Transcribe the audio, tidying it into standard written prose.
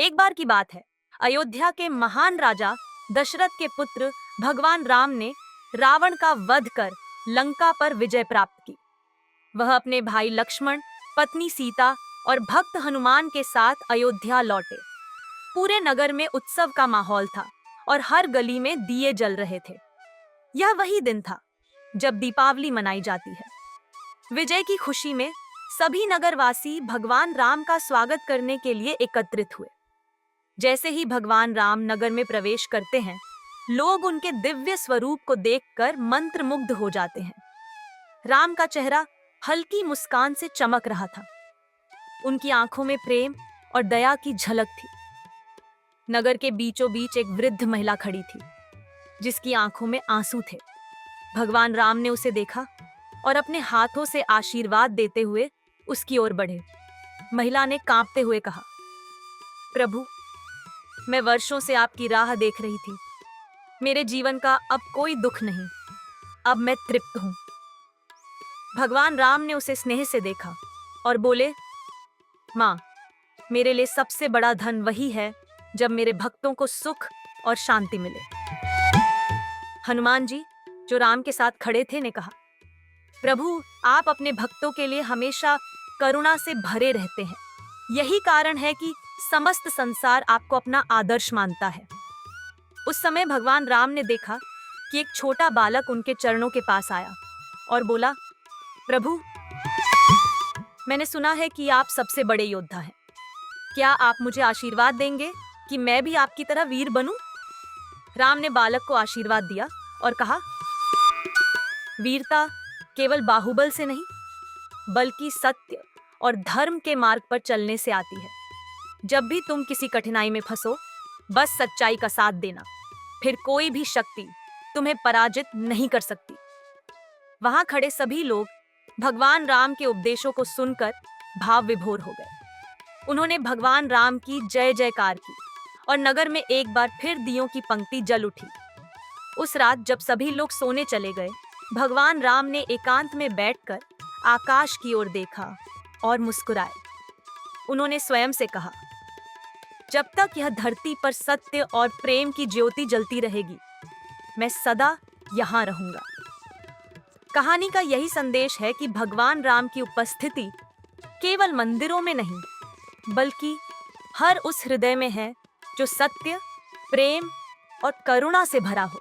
एक बार की बात है, अयोध्या के महान राजा दशरथ के पुत्र भगवान राम ने रावण का वध कर लंका पर विजय प्राप्त की। वह अपने भाई लक्ष्मण, पत्नी सीता और भक्त हनुमान के साथ अयोध्या लौटे। पूरे नगर में उत्सव का माहौल था और हर गली में दिए जल रहे थे। यह वही दिन था जब दीपावली मनाई जाती है। विजय की खुशी में सभी नगरवासी भगवान राम का स्वागत करने के लिए एकत्रित हुए। जैसे ही भगवान राम नगर में प्रवेश करते हैं, लोग उनके दिव्य स्वरूप को देखकर मंत्रमुग्ध हो जाते हैं। राम का चेहरा हल्की मुस्कान से चमक रहा था। उनकी आंखों में प्रेम और दया की झलक थी। नगर के बीचों बीच एक वृद्ध महिला खड़ी थी, जिसकी आंखों में आंसू थे। भगवान राम ने उसे देखा और अपने हाथों से आशीर्वाद देते हुए उसकी ओर बढ़े। महिला ने कांपते हुए कहा, प्रभु, मैं वर्षों से आपकी राह देख रही थी। मेरे जीवन का अब कोई दुख नहीं। अब मैं तृप्त हूं। भगवान राम ने उसे स्नेह से देखा और बोले, मां, मेरे लिए सबसे बड़ा धन वही है जब मेरे भक्तों को सुख और शांति मिले। हनुमान जी, जो राम के साथ खड़े थे, ने कहा, प्रभु, आप अपने भक्तों के लिए हमेशा करुणा से भरे रहते हैं। यही कारण है कि समस्त संसार आपको अपना आदर्श मानता है। उस समय भगवान राम ने देखा कि एक छोटा बालक उनके चरणों के पास आया और बोला, प्रभु, मैंने सुना है कि आप सबसे बड़े योद्धा हैं। क्या आप मुझे आशीर्वाद देंगे कि मैं भी आपकी तरह वीर बनूं? राम ने बालक को आशीर्वाद दिया और कहा, वीरता केवल बाहुबल से नहीं, बल्कि सत्य और धर्म के मार्ग पर चलने से आती है। जब भी तुम किसी कठिनाई में फंसो, बस सच्चाई का साथ देना। फिर कोई भी शक्ति तुम्हें पराजित नहीं कर सकती। वहां खड़े सभी लोग भगवान राम के उपदेशों को सुनकर भाव विभोर हो गए। उन्होंने भगवान राम की जय जयकार की और नगर में एक बार फिर दियों की पंक्ति जल उठी। उस रात जब सभी लोग सोने चले गए, भगवान राम ने एकांत में बैठकर आकाश की ओर देखा और मुस्कुराए। उन्होंने स्वयं से कहा, जब तक यह धरती पर सत्य और प्रेम की ज्योति जलती रहेगी, मैं सदा यहाँ रहूंगा। कहानी का यही संदेश है कि भगवान राम की उपस्थिति केवल मंदिरों में नहीं, बल्कि हर उस हृदय में है जो सत्य, प्रेम और करुणा से भरा हो।